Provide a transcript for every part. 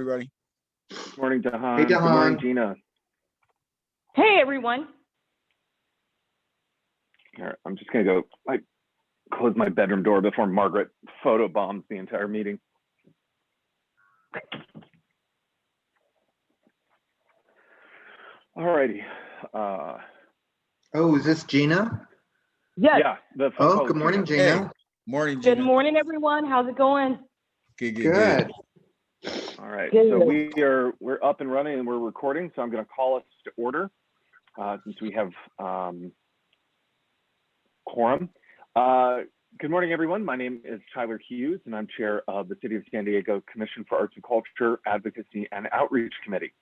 Everybody. Morning, Dahan. Hey, Good morning, Dahan. Gina. Hey, everyone. All right, I'm just gonna go close my bedroom door before Margaret photo bombs the entire meeting. All righty. Oh, is this Gina? Yes. Yeah. The phone Oh, call good is morning, Gina. Gina. Hey. Morning, Gina. Good morning, everyone. How's it going? Good. All right. Good. So we're up and running and we're recording. So I'm going to call us to order since we have quorum. Good morning, everyone. My name is Tyler Hughes, and I'm chair of the City of San Diego Commission for Arts and Culture, Advocacy, and Outreach Committee.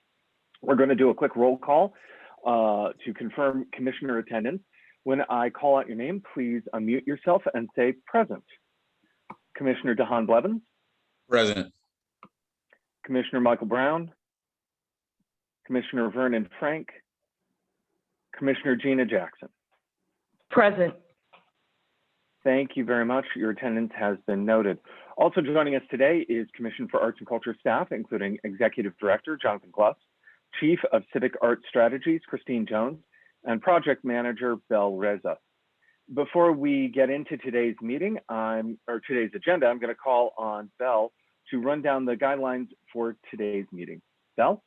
We're going to do a quick roll call to confirm commissioner attendance. When I call out your name, please unmute yourself and say present. Commissioner Dahan Blevins. Present. Commissioner Michael Brown. Commissioner Vernon Frank. Commissioner Gina Jackson. Present. Thank you very much. Your attendance has been noted. Also joining us today is Commission for Arts and Culture staff, including Executive Director Jonathan Gluss, Chief of Civic Arts Strategies Christine Jones, and Project Manager Bel Reza. Before we get into today's meeting, today's agenda, I'm going to call on Bel to run down the guidelines for today's meeting. Bel?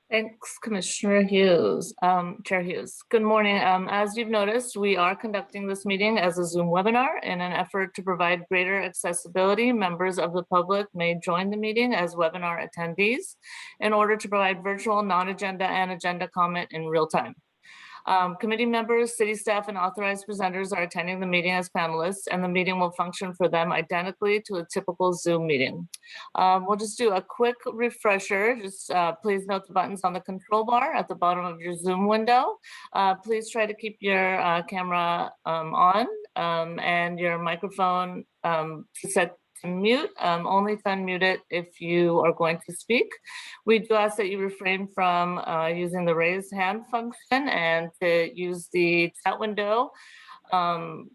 Thanks, Commissioner Hughes, Chair Hughes. Good morning. As you've noticed, we are conducting this meeting as a Zoom webinar in an effort to provide greater accessibility. Members of the public may join the meeting as webinar attendees in order to provide virtual non-agenda and agenda comment in real time. Committee members, city staff, and authorized presenters are attending the meeting as panelists, and the meeting will function for them identically to a typical Zoom meeting. We'll just do a quick refresher. Just please note the buttons on the control bar at the bottom of your Zoom window. Please try to keep your camera on and your microphone set to mute, only to unmute it if you are going to speak. We do ask that you refrain from using the raise hand function and to use the chat window. And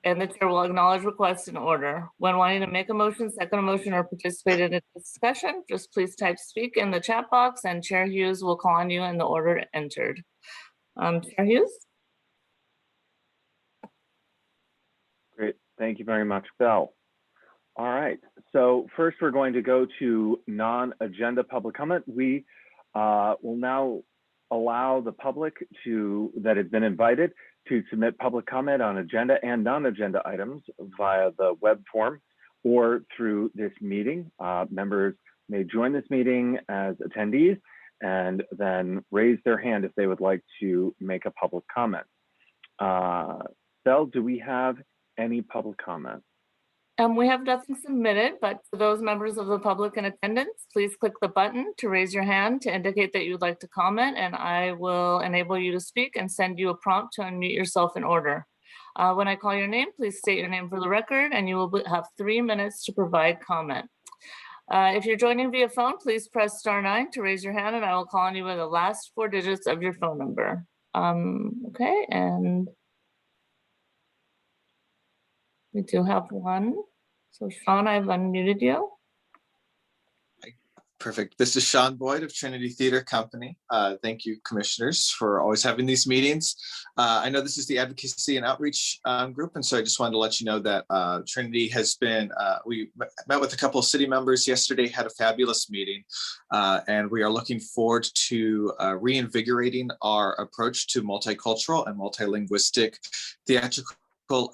the chair will acknowledge requests in order. When wanting to make a motion, second a motion, or participate in a discussion, just please type speak in the chat box and Chair Hughes will call on you in the order entered. Chair Hughes? Great. Thank you very much, Bel. All right, so first we're going to go to non-agenda public comment. We will now allow the public that has been invited to submit public comment on agenda and non-agenda items via the web form or through this meeting. Members may join this meeting as attendees and then raise their hand if they would like to make a public comment. Bel, do we have any public comment? We have nothing submitted, but for those members of the public in attendance, please click the button to raise your hand to indicate that you'd like to comment, and I will enable you to speak and send you a prompt to unmute yourself in order. When I call your name, please state your name for the record, and you will have 3 minutes to provide comment. If you're joining via phone, please press *9 to raise your hand, and I will call on you with the last 4 digits of your phone number. Okay, and we do have one. So Sean, I've unmuted you. Perfect. This is Sean Boyd of Trinity Theater Company. Thank you, commissioners, for always having these meetings. I know this is the Advocacy and Outreach group, and so I just wanted to let you know that Trinity has been, we met with a couple of city members yesterday, had a fabulous meeting, and we are looking forward to reinvigorating our approach to multicultural and multilinguistic theatrical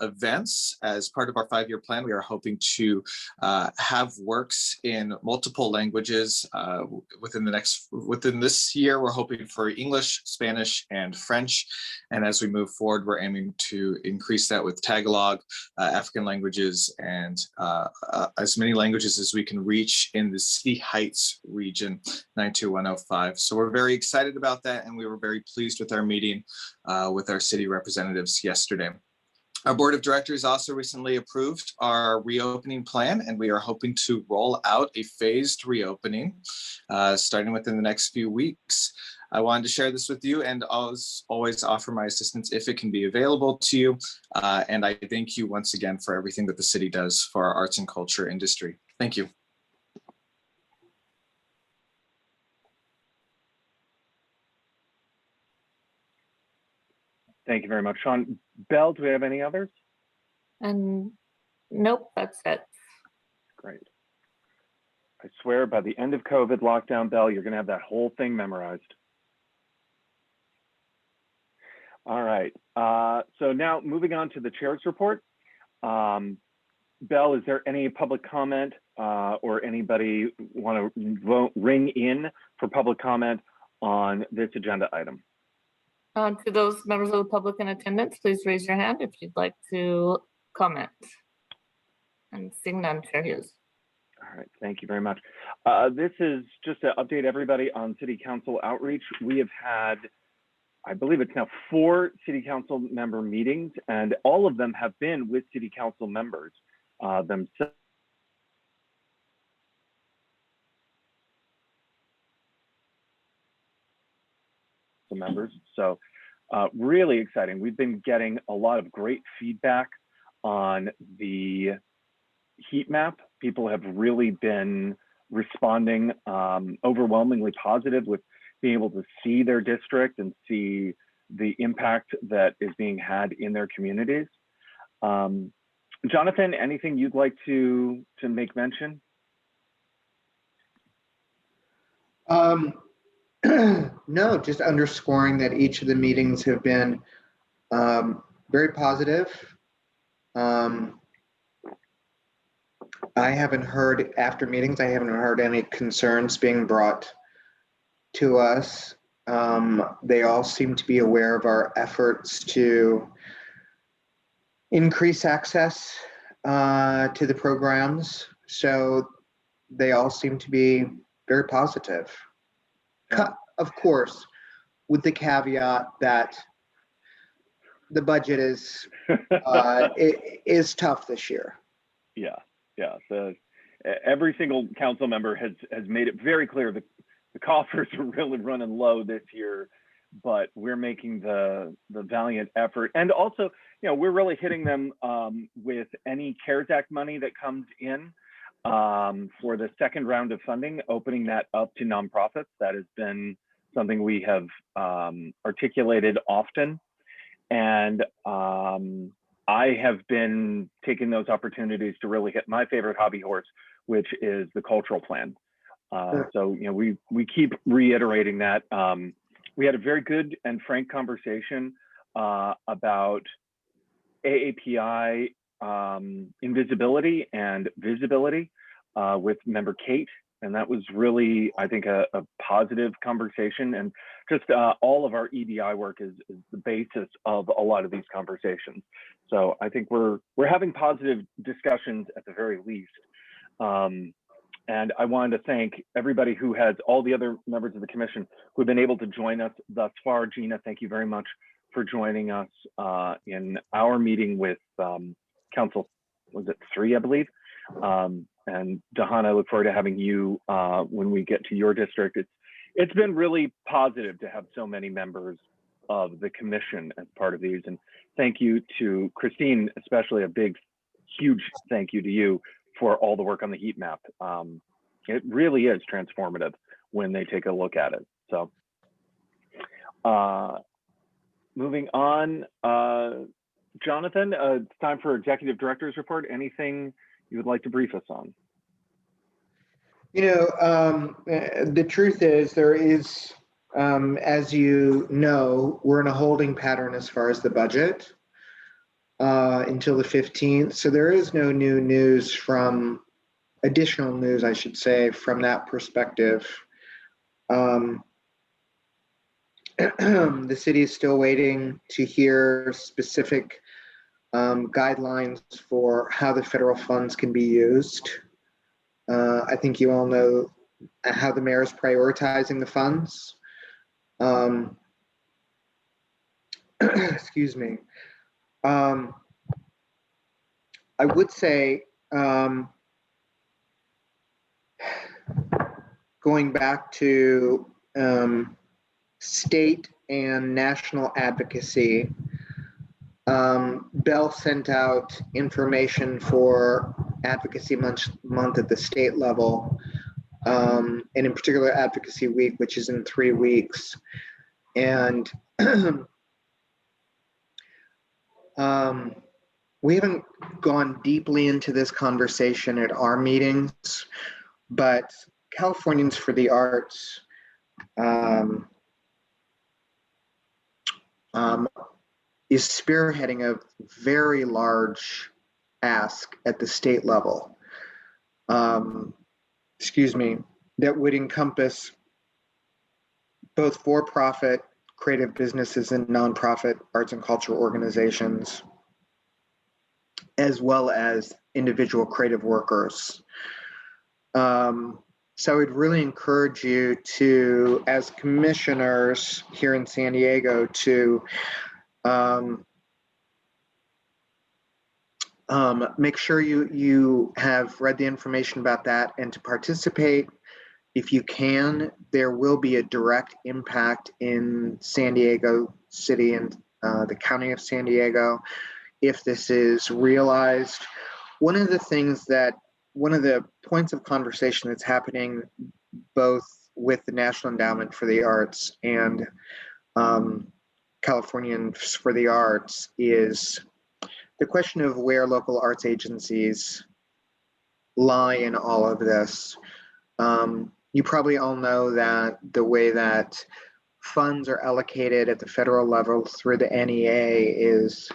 events. As part of our 5-year plan, we are hoping to have works in multiple languages within this year. We're hoping for English, Spanish, and French. And as we move forward, we're aiming to increase that with Tagalog, African languages, and as many languages as we can reach in the City Heights region, 92105. So we're very excited about that, and we were very pleased with our meeting with our city representatives yesterday. Our board of directors also recently approved our reopening plan, and we are hoping to roll out a phased reopening starting within the next few weeks. I wanted to share this with you and always offer my assistance if it can be available to you. And I thank you once again for everything that the city does for our arts and culture industry. Thank you. Thank you very much, Sean. Belle, do we have any others? And nope, that's it. Great. I swear by the end of COVID lockdown, Belle, you're going to have that whole thing memorized. All right. So now moving on to the chair's report. Belle, is there any public comment or anybody want to ring in for public comment on this agenda item? To those members of the public in attendance, please raise your hand if you'd like to comment. And seeing none, Chair Hughes. All right, thank you very much. This is just to update everybody on City Council outreach. We have had, I believe it's now 4 City Council member meetings, and all of them have been with City Council members themselves. Members. So really exciting. We've been getting a lot of great feedback on the heat map. People have really been responding overwhelmingly positive with being able to see their district and see the impact that is being had in their communities. Jonathan, anything you'd like to make mention? No, just underscoring that each of the meetings have been very positive. I haven't heard, after meetings, I haven't heard any concerns being brought to us. They all seem to be aware of our efforts to increase access to the programs. So they all seem to be very positive. Of course, with the caveat that the budget is is tough this year. Yeah. So every single council member has made it very clear that the coffers are really running low this year, but we're making the valiant effort. And also, we're really hitting them with any CARES Act money that comes in for the second round of funding, opening that up to nonprofits. That has been something we have articulated often. And I have been taking those opportunities to really hit my favorite hobby horse, which is the cultural plan. So, we keep reiterating that. We had a very good and frank conversation about AAPI invisibility and visibility with member Kate. And that was really, I think, a positive conversation. And just all of our EDI work is the basis of a lot of these conversations. So I think we're having positive discussions at the very least. And I wanted to thank everybody who has, all the other members of the commission who have been able to join us thus far. Gina, thank you very much for joining us in our meeting with Council, was it 3, I believe? And Dahan, I look forward to having you when we get to your district. It's been really positive to have so many members of the commission as part of these. And thank you to Christine, especially a big, huge thank you to you for all the work on the heat map. It really is transformative when they take a look at it. So moving on, Jonathan, it's time for Executive Director's report. Anything you would like to brief us on? The truth is there is, as you know, we're in a holding pattern as far as the budget until the 15th. So there is no new news additional news, I should say, from that perspective. The city is still waiting to hear specific guidelines for how the federal funds can be used. I think you all know how the mayor is prioritizing the funds. Excuse me. I would say, going back to state and national advocacy, Bell sent out information for Advocacy Month at the state level, and in particular Advocacy Week, which is in 3 weeks. And We haven't gone deeply into this conversation at our meetings, but Californians for the Arts is spearheading a very large ask at the state level. That would encompass both for-profit creative businesses and nonprofit arts and cultural organizations, as well as individual creative workers. So I'd really encourage you to, as commissioners here in San Diego, to make sure you have read the information about that and to participate. If you can, there will be a direct impact in San Diego City and the County of San Diego if this is realized. One of the points of conversation that's happening both with the National Endowment for the Arts and Californians for the Arts is the question of where local arts agencies lie in all of this. You probably all know that the way that funds are allocated at the federal level through the NEA is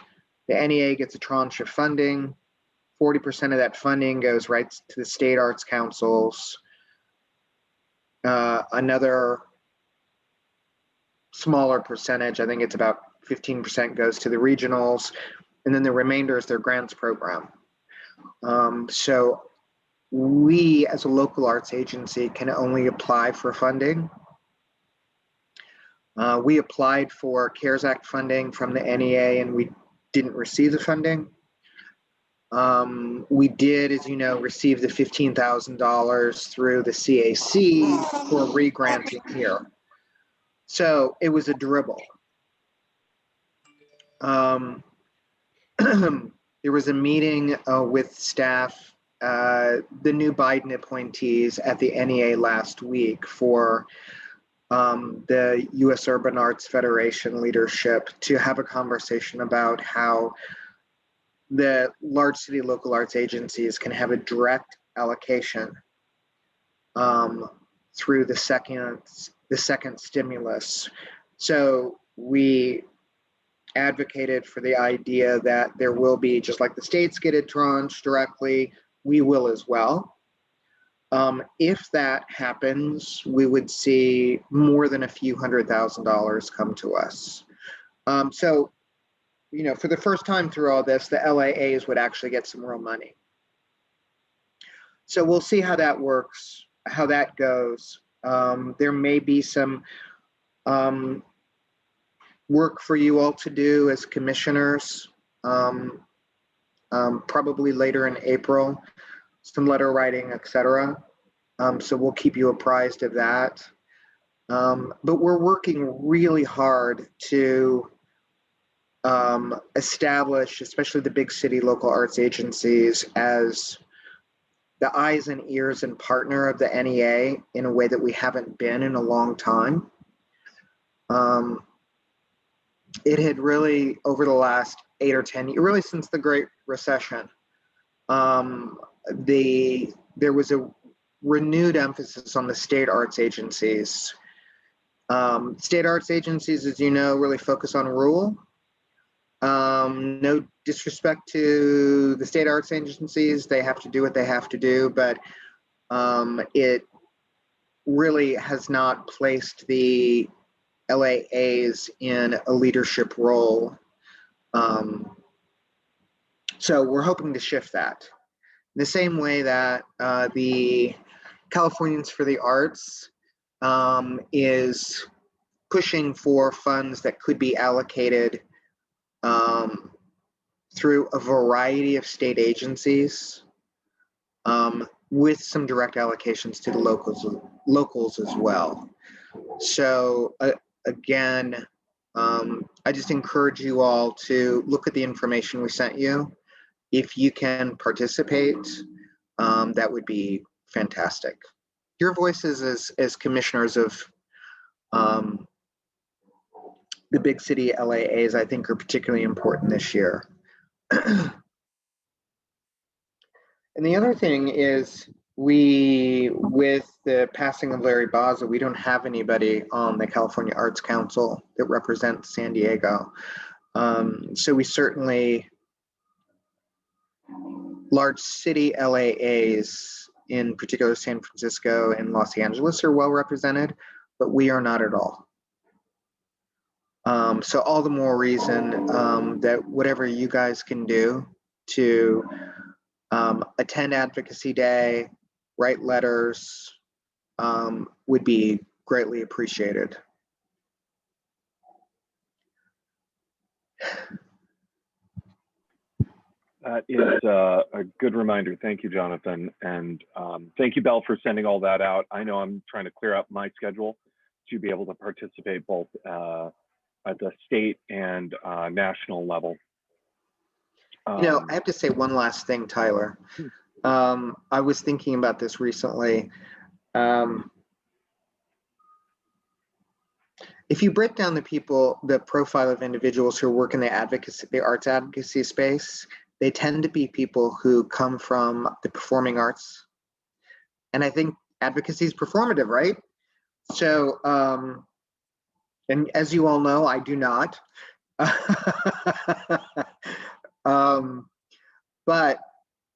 the NEA gets a tranche of funding. 40% of that funding goes right to the state arts councils. Another smaller percentage, I think it's about 15%, goes to the regionals, and then the remainder is their grants program. So we, as a local arts agency, can only apply for funding. We applied for CARES Act funding from the NEA, and we didn't receive the funding. We did, as you know, receive the $15,000 through the CAC for re-granting here. So it was a dribble. There was a meeting with staff, the new Biden appointees at the NEA last week for the U.S. Urban Arts Federation leadership to have a conversation about how the large city local arts agencies can have a direct allocation through the second stimulus. So we advocated for the idea that there will be, just like the states get a tranche directly, we will as well. If that happens, we would see more than a few $100,000 come to us. So, you know, for the first time through all this, the LAAs would actually get some real money. So we'll see how that works, how that goes. There may be some work for you all to do as commissioners, probably later in April, some letter writing, etc. So we'll keep you apprised of that. But we're working really hard to establish, especially the big city local arts agencies, as the eyes and ears and partner of the NEA in a way that we haven't been in a long time. It had really, over the last 8 or 10 years, really since the Great Recession, there was a renewed emphasis on the state arts agencies. State arts agencies, as you know, really focus on rural. No disrespect to the state arts agencies, they have to do what they have to do, but it really has not placed the LAAs in a leadership role. So we're hoping to shift that. In the same way that the Californians for the Arts is pushing for funds that could be allocated through a variety of state agencies, with some direct allocations to the locals as well. So again, I just encourage you all to look at the information we sent you. If you can participate, that would be fantastic. Your voices as commissioners of the big city LAAs, I think, are particularly important this year. And the other thing is with the passing of Larry Baza, we don't have anybody on the California Arts Council that represents San Diego. So we certainly, large city LAAs, in particular San Francisco and Los Angeles, are well represented, but we are not at all. So all the more reason that whatever you guys can do to attend Advocacy Day, write letters, would be greatly appreciated. That is a good reminder. Thank you, Jonathan. And thank you, Belle, for sending all that out. I know I'm trying to clear up my schedule to be able to participate both at the state and national level. You know, I have to say one last thing, Tyler. I was thinking about this recently. If you break down the profile of individuals who work in the arts advocacy space, they tend to be people who come from the performing arts. And I think advocacy is performative, right? So, and as you all know, I do not. But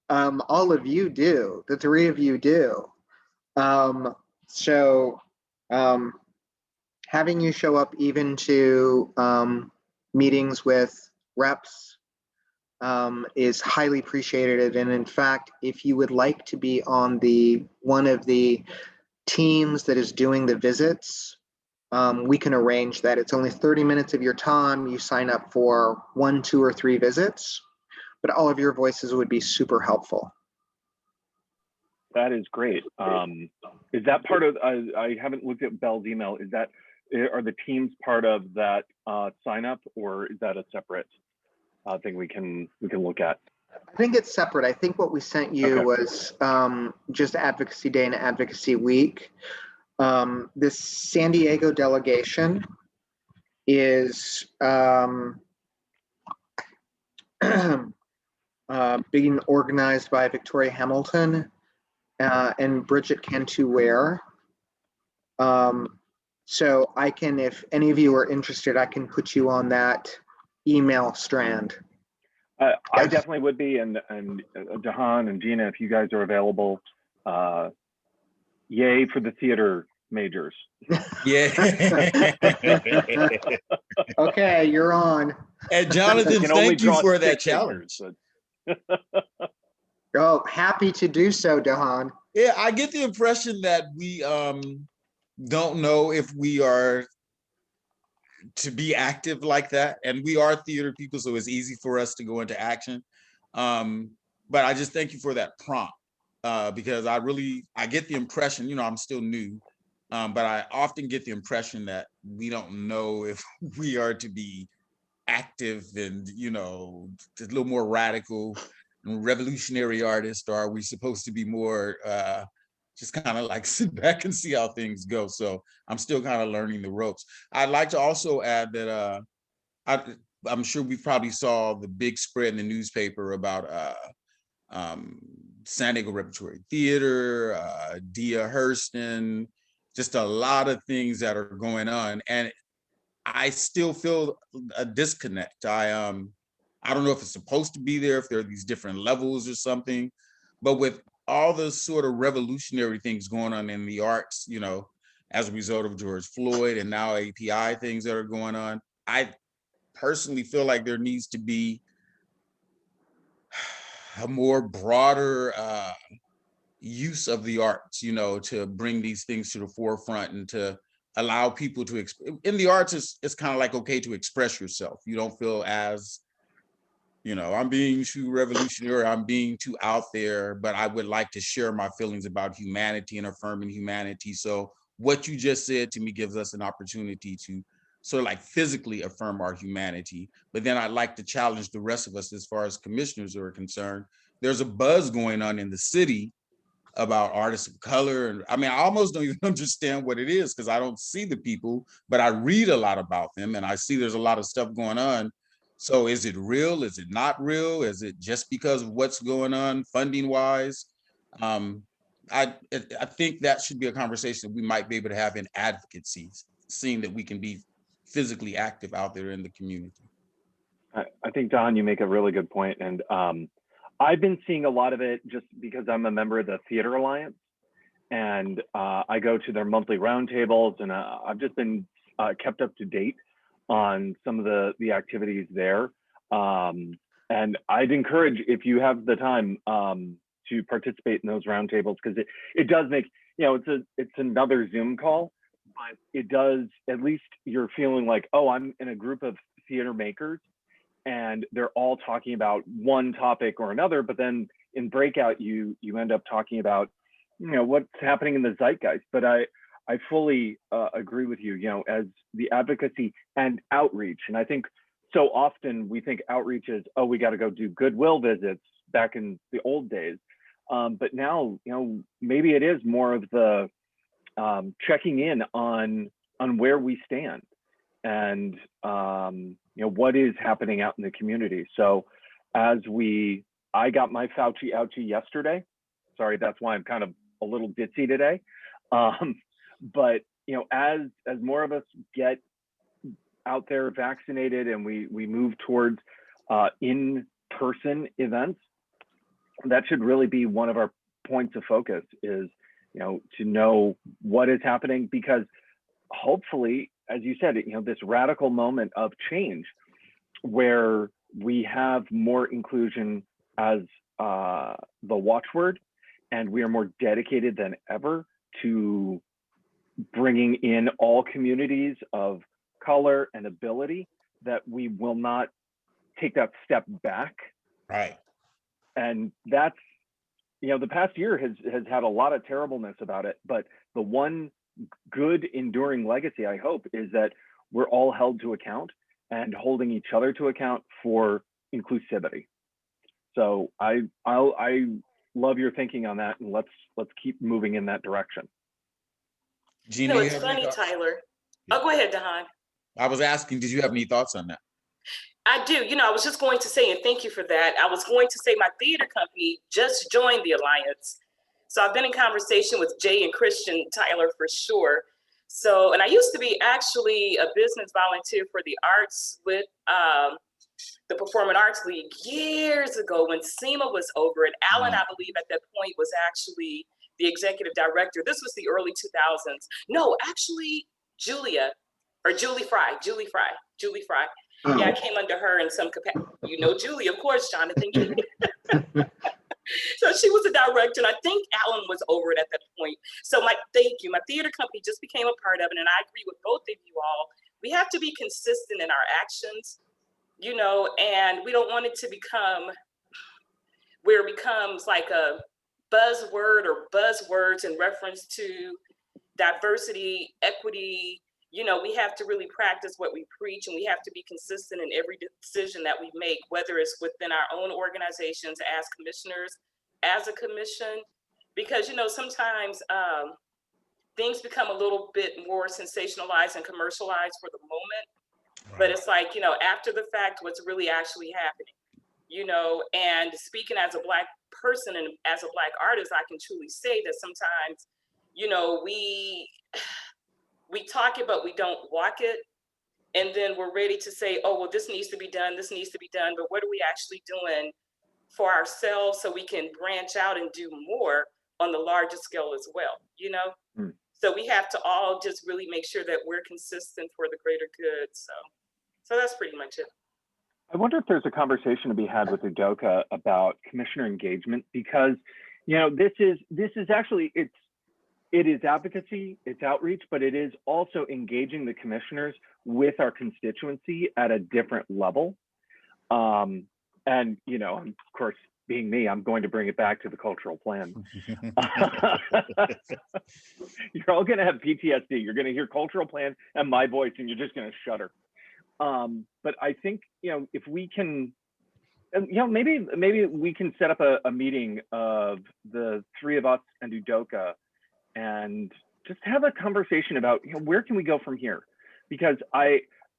all of you do, the three of you do. So having you show up even to meetings with reps is highly appreciated. And in fact, if you would like to be on one of the teams that is doing the visits, we can arrange that. It's only 30 minutes of your time. You sign up for 1, 2, or 3 visits, but all of your voices would be super helpful. That is great. Is that part of, I haven't looked at Belle's email. Are the teams part of that sign up, or is that a separate thing we can look at? I think it's separate. I think what we sent you was just Advocacy Day and Advocacy Week. This San Diego delegation is being organized by Victoria Hamilton and Bridget Cantu-Ware. So I can, if any of you are interested, I can put you on that email strand. I definitely would be, and Jahan and Gina, if you guys are available, yay for the theater majors. Yeah. Okay, you're on. And Jonathan, Can only thank you draw for that 6 challenge. figures, Oh, happy to do so, Dahan. Yeah, I get the impression that we don't know if we are to be active like that. And we are theater people, so it's easy for us to go into action. But I just thank you for that prompt because I get the impression, you know, I'm still new, but I often get the impression that we don't know if we are to be active and, you know, a little more radical and revolutionary artist, or are we supposed to be more just kind of like sit back and see how things go? So I'm still kind of learning the ropes. I'd like to also add that I'm sure we probably saw the big spread in the newspaper about San Diego Repertory Theater, Dia Hurston, just a lot of things that are going on. And I still feel a disconnect. I don't know if it's supposed to be there, if there are these different levels or something, but with all the sort of revolutionary things going on in the arts, you know, as a result of George Floyd and now API things that are going on, I personally feel like there needs to be a more broader use of the arts, you know, to bring these things to the forefront and to allow people to in the arts. It's kind of like okay to express yourself. You don't feel as, you know, I'm being too revolutionary, I'm being too out there, but I would like to share my feelings about humanity and affirming humanity. So what you just said to me gives us an opportunity to sort of like physically affirm our humanity. But then I'd like to challenge the rest of us as far as commissioners are concerned. There's a buzz going on in the city about artists of color. And I mean, I almost don't even understand what it is because I don't see the people, but I read a lot about them and I see there's a lot of stuff going on. So is it real? Is it not real? Is it just because of what's going on funding wise? Um, I think that should be a conversation we might be able to have in advocacy, seeing that we can be physically active out there in the community. I think, Don, you make a really good point. And I've been seeing a lot of it just because I'm a member of the Theater Alliance, and I go to their monthly roundtables, and I've just been kept up to date on some of the activities there. And I'd encourage, if you have the time, to participate in those roundtables, because it does make, you know, it's another Zoom call, but it does, at least you're feeling like, oh, I'm in a group of theater makers and they're all talking about one topic or another, but then in breakout, you end up talking about, you know, what's happening in the zeitgeist. But I fully agree with you, you know, as the advocacy and outreach. And I think so often we think outreach is, oh, we got to go do goodwill visits back in the old days. But now, you know, maybe it is more of the checking in on where we stand and, you know, what is happening out in the community. So as I got my Fauci ouchie yesterday. Sorry, that's why I'm kind of a little ditzy today. But, you know, as more of us get out there vaccinated and we move towards in-person events, that should really be one of our points of focus, is, you know, to know what is happening, because hopefully, as you said, you know, this radical moment of change where we have more inclusion as the watchword, and we are more dedicated than ever to bringing in all communities of color and ability, that we will not take that step back. Right. And that's, you know, the past year has had a lot of terribleness about it, but the one good enduring legacy, I hope, is that we're all held to account and holding each other to account for inclusivity. So I love your thinking on that, and let's keep moving in that direction. Gina, No, you it's have any funny, thoughts? Tyler. Yeah. Oh, go ahead, Dahan. I was asking, did you have any thoughts on that? I do. You know, I was just going to say, and thank you for that. I was going to say my theater company just joined the Alliance. So I've been in conversation with Jay and Christian, Tyler, for sure. So, and I used to be actually a business volunteer for the arts with the Performing Arts League years ago when SEMA was over. And Alan, I believe at that point, was actually the executive director. This was the early 2000s. No, actually, Julie Fry. Oh. Yeah, I came under her in some capacity. You know Julie, of course, Jonathan. So she was a director, and I think Alan was over it at that point. So thank you. My theater company just became a part of it, and I agree with both of you all. We have to be consistent in our actions, you know, and we don't want it to become where it becomes like a buzzword or buzzwords in reference to diversity, equity. You know, we have to really practice what we preach, and we have to be consistent in every decision that we make, whether it's within our own organizations as commissioners, as a commission, because, you know, sometimes things become a little bit more sensationalized and commercialized for the moment, but it's like, you know, after the fact, what's really actually happening, you know. And speaking as a Black person and as a Black artist, I can truly say that sometimes, you know, we talk it, but we don't walk it. And then we're ready to say, oh, well, this needs to be done. This needs to be done. But what are we actually doing for ourselves so we can branch out and do more on the larger scale as well, you know? So we have to all just really make sure that we're consistent for the greater good. So that's pretty much it. I wonder if there's a conversation to be had with Udoka about commissioner engagement, because, you know, this is actually, it is advocacy, it's outreach, but it is also engaging the commissioners with our constituency at a different level. And, you know, of course, being me, I'm going to bring it back to the cultural plan. You're all going to have PTSD. You're going to hear cultural plan and my voice, and you're just going to shudder. But I think, you know, if we can, you know, maybe we can set up a meeting of the three of us and Udoka, and just have a conversation about, you know, where can we go from here? Because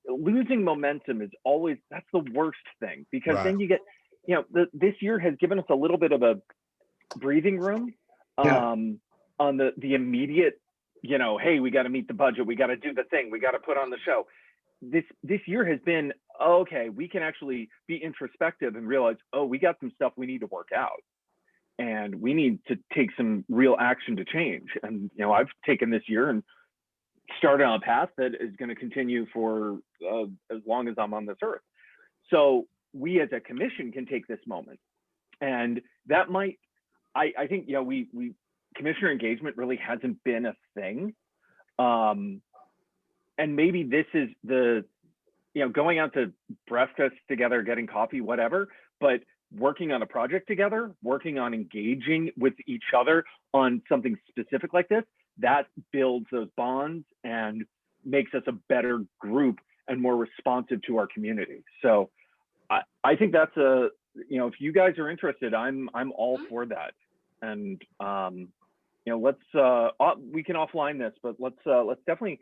losing momentum is always, that's the worst thing, because Right. then you get, this year has given us a little bit of a breathing room on the immediate, hey, we got to meet the budget, we got to do the thing, we got to put on the show. This year has been, okay, we can actually be introspective and realize, oh, we got some stuff we need to work out, and we need to take some real action to change. And I've taken this year and started on a path that is going to continue for as long as I'm on this earth. So we as a commission can take this moment, and that might, I think, we commissioner engagement really hasn't been a thing. And maybe this is the, going out to breakfast together, getting coffee, whatever, but working on a project together, working on engaging with each other on something specific like this, that builds those bonds and makes us a better group and more responsive to our community. So I think that's if you guys are interested, I'm all for that. And let's we can offline this, but let's definitely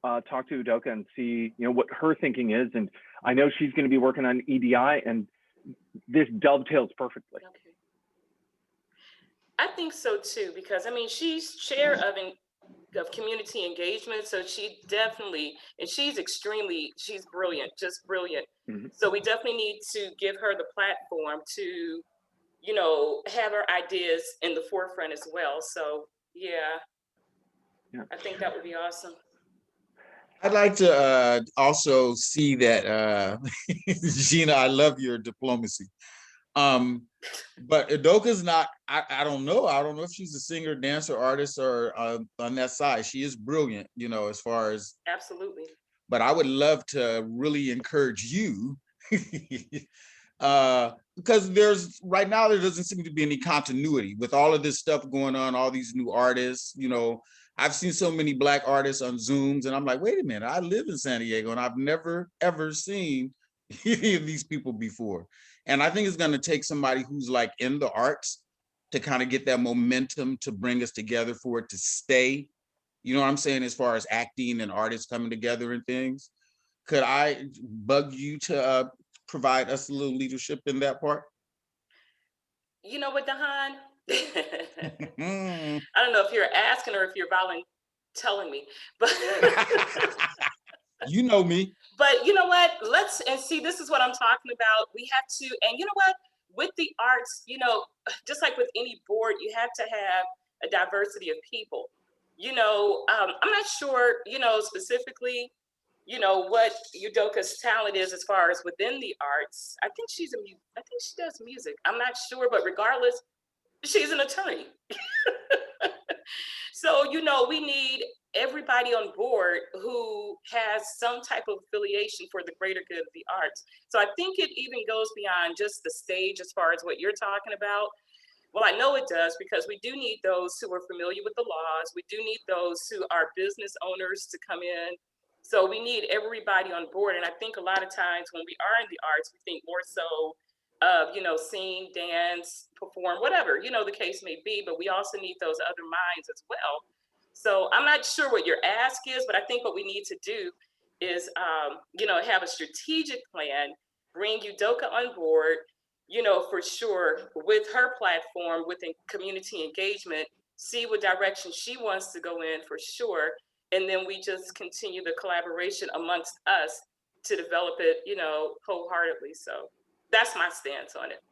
talk to Udoka and see what her thinking is. And I know she's going to be working on EDI, and this dovetails perfectly. Okay. I think so too, because I mean, she's chair of community engagement, so she definitely, and she's brilliant, just brilliant. Mm-hmm. So we definitely need to give her the platform to, have her ideas in the forefront as well. So yeah. I think that would be awesome. I'd like to also see that, Gina, I love your diplomacy. But Udoka's not, I don't know. I don't know if she's a singer, dancer, artist, or on that side. She is brilliant, as far as. Absolutely. But I would love to really encourage you because right now there doesn't seem to be any continuity with all of this stuff going on, all these new artists. I've seen so many Black artists on Zooms, and I'm like, wait a minute, I live in San Diego and I've never ever seen any of these people before. And I think it's going to take somebody who's like in the arts to kind of get that momentum to bring us together, for it to stay. You know what I'm saying? As far as acting and artists coming together and things. Could I bug you to provide us a little leadership in that part? You know what, Dahan? I don't know if you're asking or if you're telling me, but you know me. But you know what? See, this is what I'm talking about. We have to, and you know what? With the arts, just like with any board, you have to have a diversity of people. I'm not sure, specifically, what Udoka's talent is as far as within the arts. I think she does music. I'm not sure, but regardless, she's an attorney. So, we need everybody on board who has some type of affiliation for the greater good of the arts. So I think it even goes beyond just the stage as far as what you're talking about. Well, I know it does, because we do need those who are familiar with the laws. We do need those who are business owners to come in. So we need everybody on board. And I think a lot of times when we are in the arts, we think more so of, sing, dance, perform, whatever, the case may be, but we also need those other minds as well. So I'm not sure what your ask is, but I think what we need to do is, have a strategic plan, bring Udoka on board, for sure, with her platform, within community engagement, see what direction she wants to go in for sure. And then we just continue the collaboration amongst us to develop it, wholeheartedly. So that's my stance on it.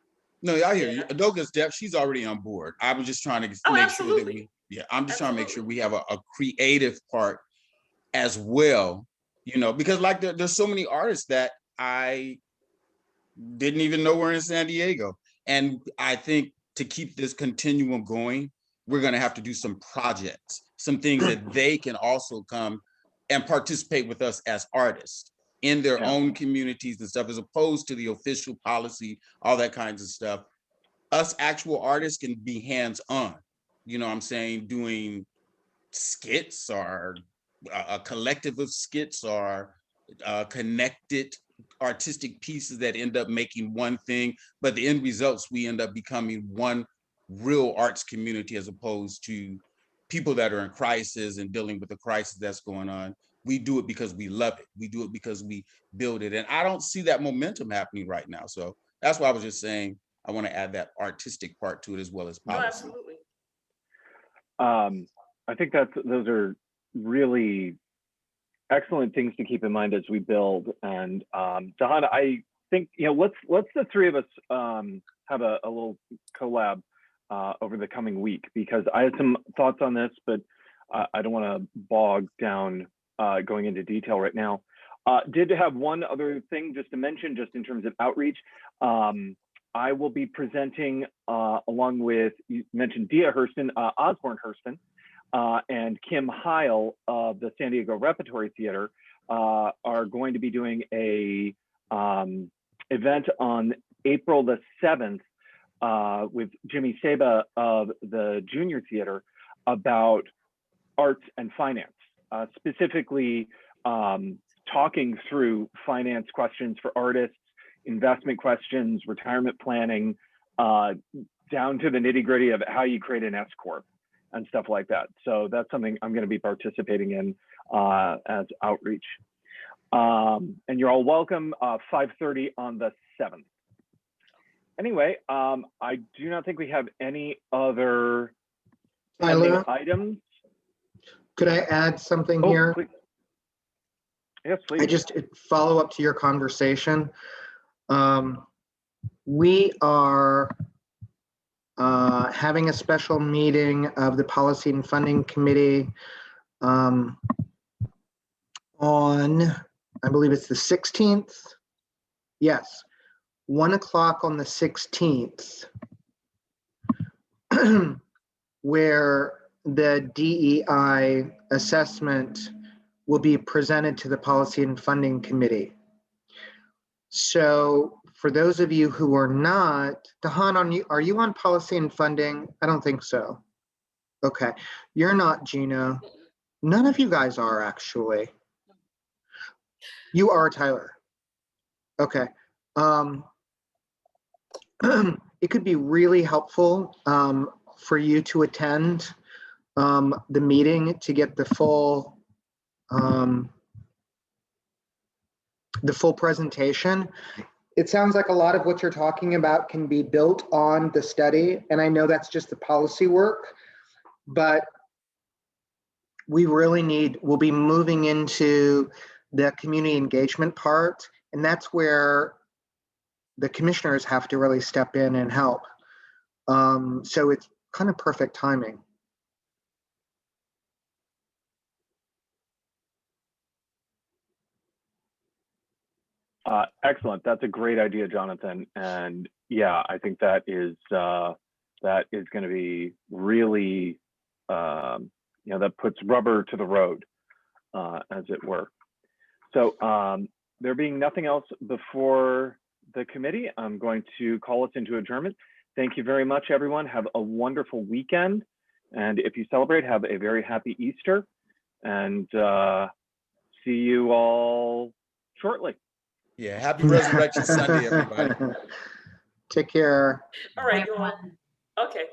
No, I hear you. Udoka's she's already on board. I was just trying to make sure that I'm just trying to make sure we have a creative part as well, because like there's so many artists that I didn't even know were in San Diego. And I think to keep this continuum going, we're going to have to do some projects, some things that they can also come and participate with us as artists in their own communities and stuff, as opposed to the official policy, all that kinds of stuff. Us actual artists can be hands-on, what I'm saying, doing skits or a collective of skits or connected artistic pieces that end up making one thing, but the end results, we end up becoming one real arts community, as opposed to people that are in crisis and dealing with the crisis that's going on. We do it because we love it. We do it because we build it. And I don't see that momentum happening right now. So that's why I was just saying, I want to add that artistic part to it as well as No, policy. absolutely. I think those are really excellent things to keep in mind as we build. And Don, I think, you know, let's the three of us have a little collab over the coming week, because I had some thoughts on this, but I don't want to bog down going into detail right now. Did have one other thing just to mention, just in terms of outreach. I will be presenting along with, you mentioned Dia Hurston, Osborne Hurston, and Kim Heil of the San Diego Repertory Theater are going to be doing a event on April the 7th with Jimmy Seba of the Junior Theater about arts and finance, specifically talking through finance questions for artists, investment questions, retirement planning, down to the nitty-gritty of how you create an S Corp and stuff like that. So that's something I'm going to be participating in as outreach. And you're all welcome, 5:30 on the 7th. Anyway, I do not think we have any other pending items. Could I add something Oh, here? please. Yes, please. I just follow up to your conversation. We are having a special meeting of the Policy and Funding Committee on, I believe it's the 16th. Yes, 1 o'clock on the 16th, where the DEI assessment will be presented to the Policy and Funding Committee. So for those of you who are not, Dahan, are you on Policy and Funding? I don't think so. Okay, you're not, Gina. None of you guys are, actually. You are, Tyler. Okay. It could be really helpful for you to attend the meeting to get the full presentation. It sounds like a lot of what you're talking about can be built on the study, and I know that's just the policy work, but we really we'll be moving into the community engagement part, and that's where the commissioners have to really step in and help. So it's kind of perfect timing. Excellent. That's a great idea, Jonathan. And yeah, I think that is going to be really, that puts rubber to the road, as it were. So there being nothing else before the committee, I'm going to call us into adjournment. Thank you very much, everyone. Have a wonderful weekend. And if you celebrate, have a very happy Easter. And see you all shortly. Yeah, happy Resurrection Sunday, everybody. Take care. All right, you all. Okay.